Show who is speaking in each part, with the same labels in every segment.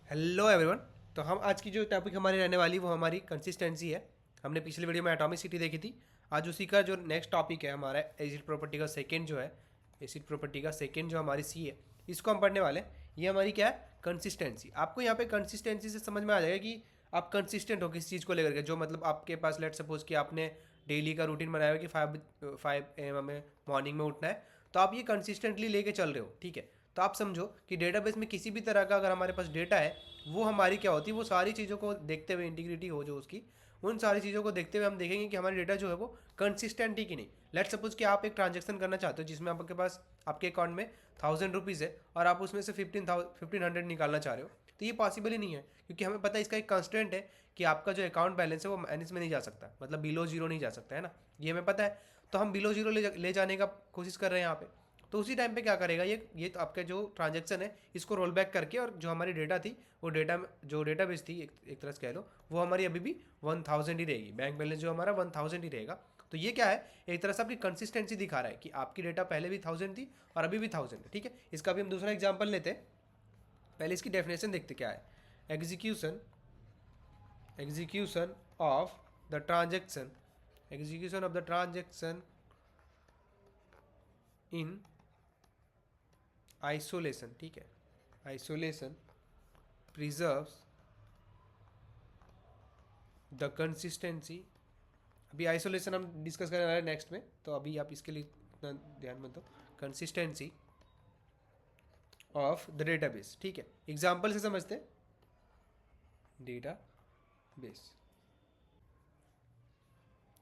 Speaker 1: Hello everyone. तो हम आज की जो टॉपिक हमारी रहने वाली वो हमारी कंसिस्टेंसी है। हमने पिछली वीडियो में एटॉमिसिटी देखी थी। आज उसी का जो नेक्स्ट टॉपिक है हमारा एसिड प्रॉपर्टी का सेकंड जो है, एसिड प्रॉपर्टी का सेकंड जो हमारी सी है, इसको हम पढ़ने वाले हैं। ये हमारी क्या है, कंसिस्टेंसी। आपको यहाँ पे कंसिस्टेंसी से समझ में आ जाएगा कि आप कंसिस्टेंट हो किस चीज़ को लेकर के। जो मतलब आपके पास लेट सपोज कि आपने डेली का रूटीन बनाया हुआ कि 5 AM हमें मॉर्निंग में उठना है, तो आप ये कंसिस्टेंटली लेके चल रहे हो, ठीक है। तो आप समझो कि डेटाबेस में किसी भी तरह का अगर हमारे पास डेटा है, वो हमारी क्या होती है, वो सारी चीज़ों को देखते हुए, इंटीग्रिटी हो जो उसकी, उन सारी चीज़ों को देखते हुए हम देखेंगे कि हमारा डेटा जो है वो कंसिस्टेंट ही कि नहीं। लेट सपोज कि आप एक ट्रांजेक्शन करना चाहते हो जिसमें आपके पास आपके अकाउंट में 1000 रुपीज़ है और आप उसमें से 1500 निकालना चाह रहे हो, तो ये पॉसिबल ही नहीं है, क्योंकि हमें पता है इसका एक कंस्टेंट है कि आपका जो अकाउंट बैलेंस है वो माइनस में नहीं जा सकता, मतलब बिलो जीरो नहीं जा सकता है ना, ये हमें पता है। तो हम बिलो जीरो ले जाने का कोशिश कर रहे हैं यहाँ पे। तो उसी टाइम पे क्या करेगा ये तो आपका जो ट्रांजेक्शन है इसको रोल बैक करके, और जो हमारी डेटा थी वो डेटा जो डेटाबेस थी एक तरह से कह लो, वो हमारी अभी भी 1000 ही रहेगी। बैंक बैलेंस जो हमारा 1000 ही रहेगा। तो ये क्या है, एक तरह से आपकी कंसिस्टेंसी दिखा रहा है कि आपकी डेटा पहले भी 1000 थी और अभी भी 1000 है, ठीक है। इसका भी हम दूसरा एग्जाम्पल लेते हैं। पहले इसकी डेफिनेशन देखते क्या है। Execution execution of the transaction execution of the transaction in isolation, ठीक है। Isolation preserves the consistency. अभी आइसोलेशन हम डिस्कस करने वाले हैं नेक्स्ट में, तो अभी आप इसके लिए इतना ध्यान मत दो। कंसिस्टेंसी ऑफ द डेटाबेस, ठीक है। एग्जाम्पल से समझते हैं। डेटा बेस,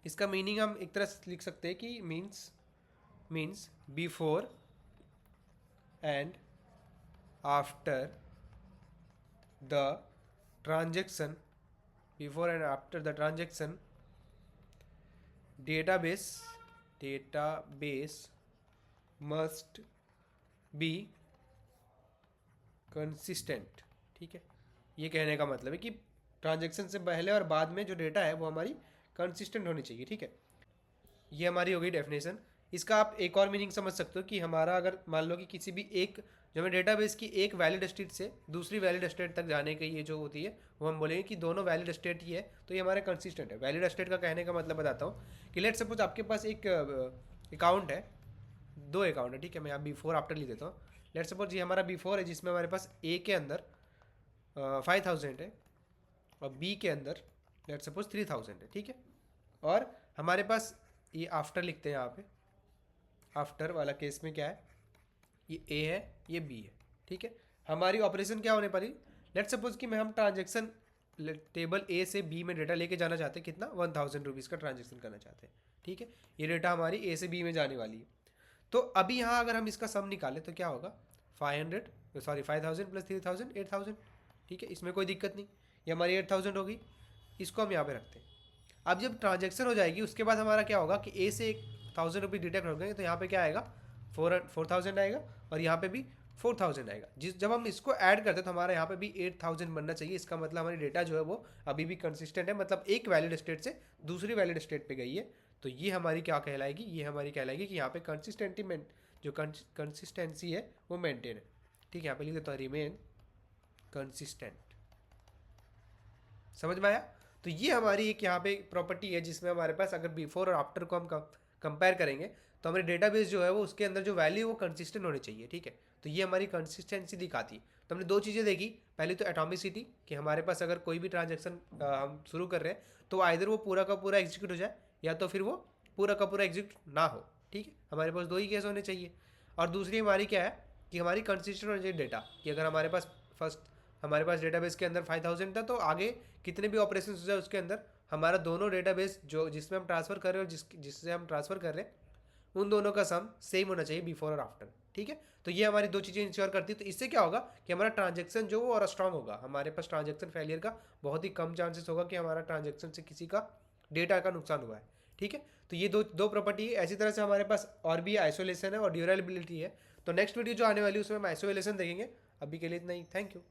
Speaker 1: इसका मीनिंग हम एक तरह से लिख सकते हैं कि means before and after the transaction, before and after the transaction database must be consistent, ठीक है। ये कहने का मतलब है कि ट्रांजेक्शन से पहले और बाद में जो डेटा है वो हमारी कंसिस्टेंट होनी चाहिए, ठीक है। ये हमारी हो गई डेफिनेशन। इसका आप एक और मीनिंग समझ सकते हो कि हमारा अगर मान लो कि किसी भी एक जो हमें डेटाबेस की एक वैलिड स्टेट से दूसरी वैलिड स्टेट तक जाने की ये जो होती है, वो हम बोलेंगे कि दोनों वैलिड स्टेट ही है, तो ये हमारा कंसिस्टेंट है। वैलिड स्टेट का कहने का मतलब बताता हूँ कि लेट सपोज आपके पास एक अकाउंट है, दो अकाउंट है, ठीक है। मैं यहाँ बिफोर आफ्टर लिख देता हूँ। लेट सपोज ये हमारा बिफोर है जिसमें हमारे पास ए के अंदर 5000 है और बी के अंदर लेट सपोज 3000 है, ठीक है। और हमारे पास ये आफ्टर लिखते हैं यहाँ पे। आफ्टर वाला केस में क्या है, ये ए है ये बी है, ठीक है। हमारी ऑपरेशन क्या होने पारी, लेट सपोज कि मैं हम ट्रांजेक्शन टेबल ए से बी में डेटा लेके जाना चाहते हैं, कितना 1000 रुपीज़ का ट्रांजेक्शन करना चाहते हैं, ठीक है। ये डेटा हमारी ए से बी में जाने वाली है। तो अभी यहाँ अगर हम इसका सम निकालें तो क्या होगा, 5000 प्लस 3000 8000, ठीक है। इसमें कोई दिक्कत नहीं, ये हमारी 8000 होगी। इसको हम यहाँ पे रखते हैं। अब जब ट्रांजेक्शन हो जाएगी उसके बाद हमारा क्या होगा कि ए से 1000 रुपीज़ डिटेक्ट हो गए, तो यहाँ पे क्या आएगा 4000 आएगा और यहाँ पे भी 4000 आएगा। जब हम इसको ऐड करते हैं तो हमारा यहाँ पे भी 8000 बनना चाहिए। इसका मतलब हमारी डेटा जो है वो अभी भी कंसिस्टेंट है, मतलब एक वैलिड स्टेट से दूसरी वैलिड स्टेट पे गई है। तो ये हमारी क्या कहलाएगी, ये हमारी कहलाएगी कि यहाँ पे जो कंसिस्टेंसी है वो मेंटेन है, ठीक है। यहाँ पे लिख देता हूँ रिमेन कंसिस्टेंट। समझ में आया। तो ये हमारी एक यहाँ पे प्रॉपर्टी है जिसमें हमारे पास अगर बिफोर और आफ्टर को हम कंपेयर करेंगे तो हमारे डेटाबेस जो है वो उसके अंदर जो वैल्यू वो कंसिस्टेंट होनी चाहिए, ठीक है। तो ये हमारी कंसिस्टेंसी दिखाती है। तो हमने दो चीज़ें देखी। पहले तो एटॉमिसिटी, कि हमारे पास अगर कोई भी ट्रांजेक्शन हम शुरू कर रहे हैं तो आइधर वो पूरा का पूरा एग्जीक्यूट हो जाए या तो फिर वो पूरा का पूरा एग्जीक्यूट ना हो, ठीक है। हमारे पास दो ही केस होने चाहिए। और दूसरी हमारी क्या है कि हमारी कंसिस्टेंट होनी चाहिए डेटा, कि अगर हमारे पास हमारे पास डेटाबेस के अंदर 5000 था तो आगे कितने भी ऑपरेशन हो जाए उसके अंदर हमारा दोनों डेटाबेस जो जिसमें हम ट्रांसफ़र कर रहे हैं और जिससे हम ट्रांसफ़र कर रहे हैं उन दोनों का सम सेम होना चाहिए बिफोर और आफ्टर, ठीक है। तो ये हमारी दो चीज़ें इंश्योर करती है। तो इससे क्या होगा कि हमारा ट्रांजेक्शन जो वो और स्ट्रांग होगा। हमारे पास ट्रांजेक्शन फेलियर का बहुत ही कम चांसेस होगा कि हमारा ट्रांजेक्शन से किसी का डेटा का नुकसान हुआ है, ठीक है। तो ये दो प्रॉपर्टी है। ऐसी तरह से हमारे पास और भी आइसोलेशन है और ड्यूरेबिलिटी है। तो नेक्स्ट वीडियो जो आने वाली है उसमें हम आइसोलेशन देखेंगे। अभी के लिए इतना ही, थैंक यू।